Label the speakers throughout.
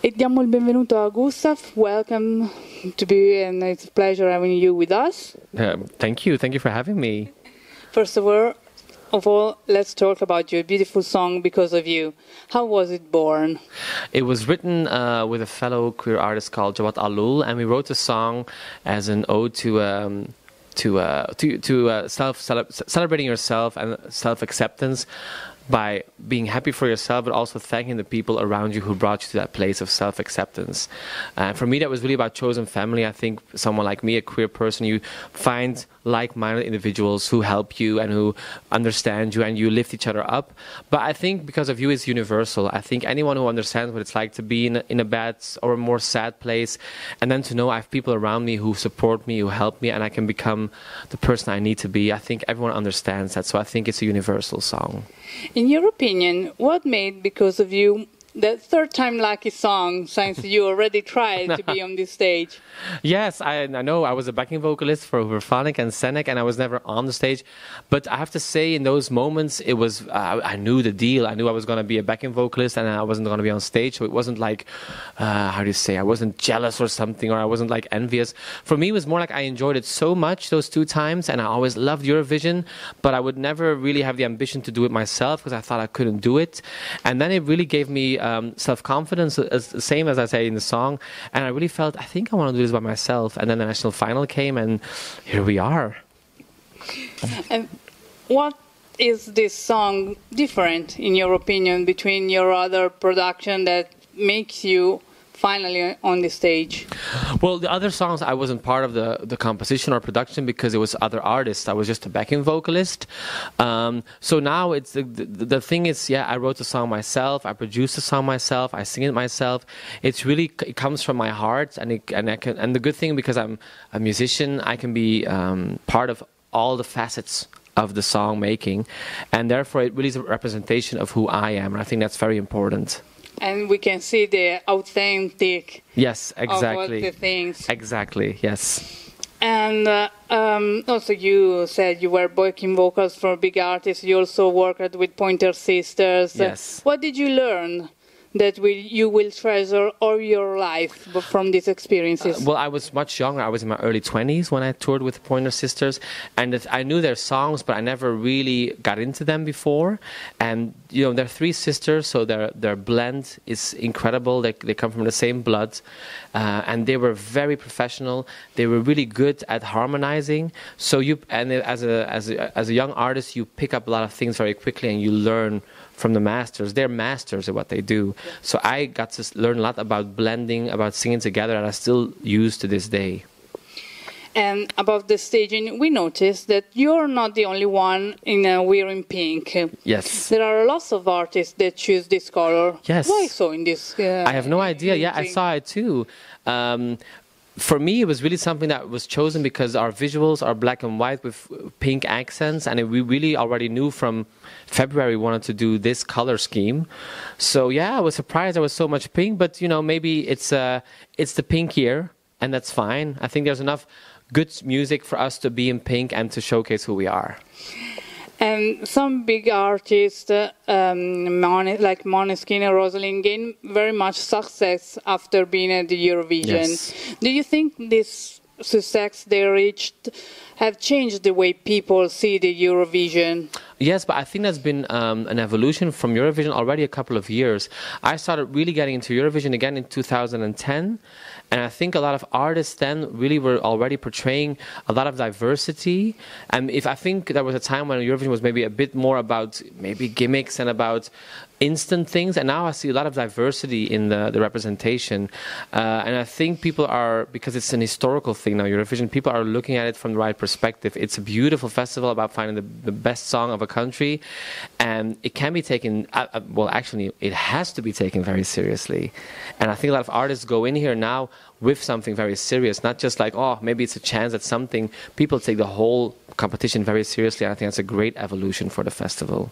Speaker 1: E diamo il benvenuto a Gustaph. Welcome to be, and it's a pleasure having you with us.
Speaker 2: Thank you for having me.
Speaker 1: First of all, let's talk about your beautiful song, Because of You. How was it born?
Speaker 2: It was written with a fellow queer artist called Jawad Alul, and we wrote the song as an ode to celebrating yourself and self-acceptance by being happy for yourself, but also thanking the people around you who brought you to that place of self-acceptance. For me, that was really about chosen family. I think someone like me, a queer person, you find like-minded individuals who help you and who understand you, and you lift each other up. But I think Because of You is universal. I think anyone who understands what it's like to be in a bad or a more sad place, and then to know I have people around me who support me, who help me, and I can become the person I need to be, I think everyone understands that. So I think it's a universal song.
Speaker 1: In your opinion, what made Because of You the third time lucky song, since you already tried to be on this stage?
Speaker 2: Yes, I know. I was a backing vocalist for Verphonic and Senek, and I was never on the stage. But I have to say, in those moments, it was I knew the deal. I knew I was going to be a backing vocalist, and I wasn't going to be on stage. So it wasn't like, how do you say, I wasn't jealous or something, or I wasn't like envious. For me, it was more like I enjoyed it so much those two times, and I always loved Eurovision, but I would never really have the ambition to do it myself because I thought I couldn't do it. And then it really gave me self-confidence, same as I say in the song, and I really felt, I think I want to do this by myself. And then the national final came, and here we are.
Speaker 1: And what is this song different, in your opinion, between your other production that makes you finally on the stage?
Speaker 2: Well, the other songs, I wasn't part of the composition or production because it was other artists. I was just a backing vocalist. So now it's the thing is, yeah, I wrote the song myself, I produced the song myself, I sing it myself. It's really, it comes from my heart, and the good thing, because I'm a musician, I can be part of all the facets of the song making, and therefore it really is a representation of who I am, and I think that's very important.
Speaker 1: And we can see the authentic.
Speaker 2: Yes, exactly.
Speaker 1: Of all the things.
Speaker 2: Exactly. Yes.
Speaker 1: And also, you said you were backing vocals for big artists. You also worked with Pointer Sisters.
Speaker 2: Yes.
Speaker 1: What did you learn that you will treasure all your life from these experiences?
Speaker 2: Well, I was much younger. I was in my early 20s when I toured with Pointer Sisters, and I knew their songs, but I never really got into them before. And you know, they're three sisters, so their blend is incredible. They come from the same blood, and they were very professional. They were really good at harmonizing. So as a young artist, you pick up a lot of things very quickly, and you learn from the masters. They're masters at what they do. Yeah. So I got to learn a lot about blending, about singing together, and I still use to this day.
Speaker 1: And about the staging, we noticed that you're not the only one wearing pink.
Speaker 2: Yes.
Speaker 1: There are lots of artists that choose this color.
Speaker 2: Yes.
Speaker 1: Why so in this?
Speaker 2: I have no idea. Yeah, I saw it too. For me, it was really something that was chosen because our visuals are black and white with pink accents, and we really already knew from February we wanted to do this color scheme. So yeah, I was surprised there was so much pink, but you know, maybe it's the pink year, and that's fine. I think there's enough good music for us to be in pink and to showcase who we are.
Speaker 1: And some big artists, like Måneskin and Rosalind, gain very much success after being at the Eurovision.
Speaker 2: Yes.
Speaker 1: Do you think this success they reached have changed the way people see the Eurovision?
Speaker 2: Yes, but I think that's been an evolution from Eurovision already a couple of years. I started really getting into Eurovision again in 2010, and I think a lot of artists then really were already portraying a lot of diversity. And I think there was a time when Eurovision was maybe a bit more about maybe gimmicks and about instant things, and now I see a lot of diversity in the representation. And I think people are, because it's an historical thing now, Eurovision, people are looking at it from the right perspective. It's a beautiful festival about finding the best song of a country, and it can be taken, well actually it has to be taken very seriously. And I think a lot of artists go in here now with something very serious, not just like, oh, maybe it's a chance at something. People take the whole competition very seriously, and I think that's a great evolution for the festival.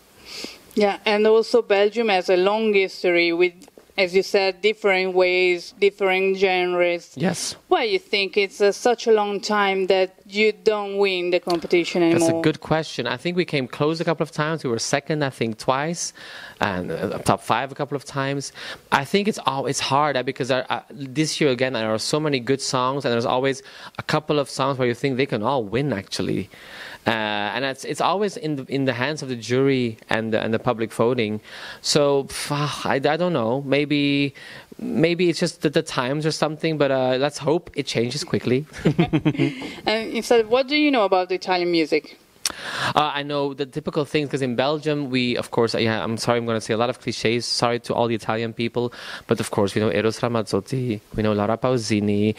Speaker 1: Yeah, and also Belgium has a long history with as you said, different ways, different genres.
Speaker 2: Yes.
Speaker 1: Why you think it's such a long time that you don't win the competition anymore?
Speaker 2: That's a good question. I think we came close a couple of times. We were second, I think, twice, and top 5 a couple of times. I think it's hard because this year again there are so many good songs, and there's always a couple of songs where you think they can all win actually. And it's always in the hands of the jury and the public voting. So I don't know. Maybe it's just the times or something. But let's hope it changes quickly.
Speaker 1: And instead, what do you know about Italian music?
Speaker 2: I know the typical things because in Belgium we, of course, I'm sorry, I'm going to say a lot of cliches. Sorry to all the Italian people, but of course we know Eros Ramazzotti, we know Laura Pausini,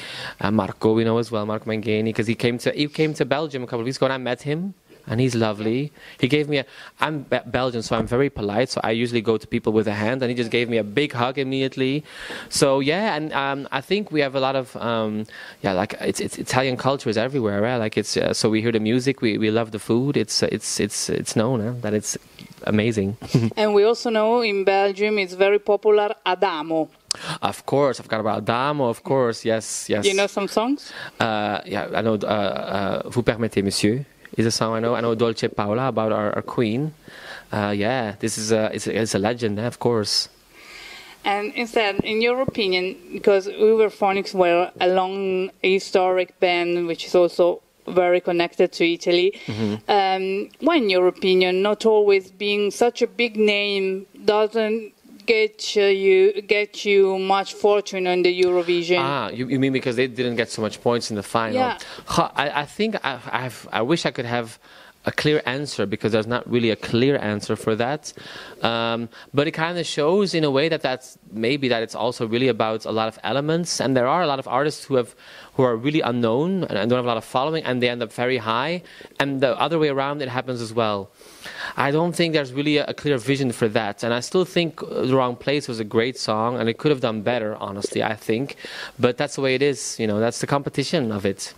Speaker 2: Marco, we know as well, Marco Mangini, because he came to Belgium a couple of weeks ago and I met him. And he's lovely. He gave me I'm Belgian, so I'm very polite. So I usually go to people with a hand, and he just gave me a big hug immediately. So yeah, and I think we have a lot of like it's Italian culture is everywhere, right? Like it's so we hear the music, we love the food. It's known that it's amazing.
Speaker 1: And we also know in Belgium it's very popular Adamo.
Speaker 2: Of course, I've got about Adamo. Of course, yes.
Speaker 1: Do you know some songs?
Speaker 2: Yeah, I know. Vous permettez, monsieur. Is a song I know. I know Dolce Paola about our queen. Yeah, this is it's a legend, of course.
Speaker 1: And instead, in your opinion, because Uberphonics were a long historic band, which is also very connected to Italy, why, in your opinion, not always being such a big name doesn't get you much fortune on the Eurovision?
Speaker 2: You mean because they didn't get so much points in the final?
Speaker 1: Yeah.
Speaker 2: I think I wish I could have a clear answer because there's not really a clear answer for that. But it kind of shows in a way that it's also really about a lot of elements, and there are a lot of artists who are really unknown and don't have a lot of following, and they end up very high, and the other way around it happens as well. I don't think there's really a clear vision for that, and I still think The Wrong Place was a great song, and it could have done better, honestly, I think. But that's the way it is, that's the competition of it.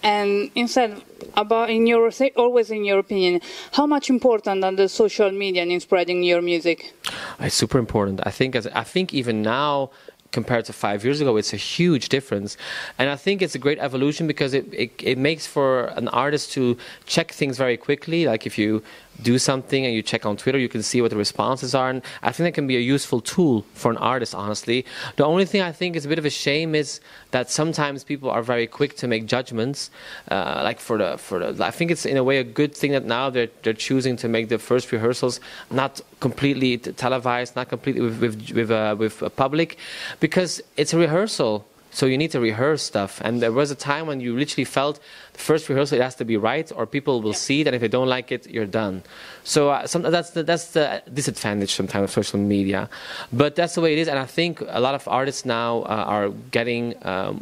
Speaker 1: And instead, always in your opinion, how much important are the social media in spreading your music?
Speaker 2: It's super important. I think even now, compared to 5 years ago, it's a huge difference. And I think it's a great evolution because it makes for an artist to check things very quickly. Like if you do something and you check on Twitter, you can see what the responses are. And I think that can be a useful tool for an artist, honestly. The only thing I think is a bit of a shame is that sometimes people are very quick to make judgments. Like I think it's in a way a good thing that now they're choosing to make the first rehearsals not completely televised, not completely with a public, because it's a rehearsal. So you need to rehearse stuff. And there was a time when you literally felt the first rehearsal, it has to be right, or people will see it, and if they don't like it, you're done. So that's the disadvantage sometimes of social media. But that's the way it is, and I think a lot of artists now are getting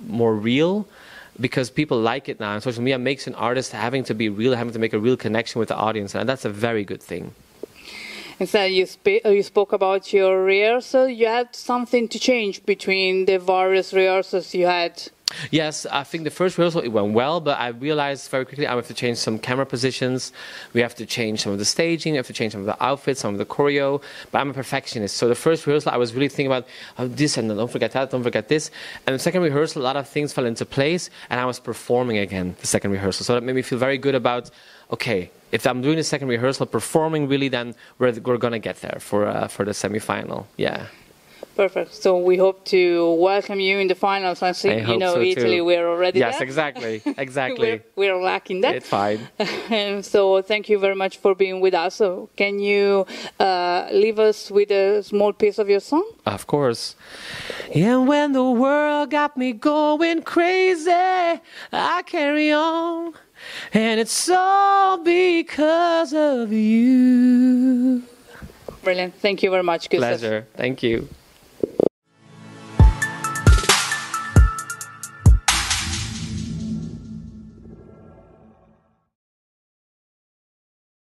Speaker 2: more real, because people like it now. And social media makes an artist having to be real, having to make a real connection with the audience, and that's a very good thing.
Speaker 1: Instead, you spoke about your rehearsal. You had something to change between the various rehearsals you had.
Speaker 2: Yes, I think the first rehearsal, it went well, but I realized very quickly I have to change some camera positions. We have to change some of the staging. We have to change some of the outfits, some of the choreo. But I'm a perfectionist. So the first rehearsal, I was really thinking about this and don't forget that, don't forget this. And the second rehearsal, a lot of things fell into place, and I was performing again, the second rehearsal. So that made me feel very good about, okay, if I'm doing the second rehearsal, performing really, then we're going to get there for the semi-final. Yeah.
Speaker 1: Perfect. So we hope to welcome you in the finals. I think,
Speaker 2: so
Speaker 1: Italy,
Speaker 2: too.
Speaker 1: we're already
Speaker 2: yes,
Speaker 1: there.
Speaker 2: Yes, exactly.
Speaker 1: we're lacking that.
Speaker 2: It's fine.
Speaker 1: And so thank you very much for being with us. So can you leave us with a small piece of your song?
Speaker 2: Of course. And when the world got me going crazy, I carry on. And it's all because of you.
Speaker 1: Brilliant. Thank you very much, Gustaph.
Speaker 2: Pleasure. Thank you.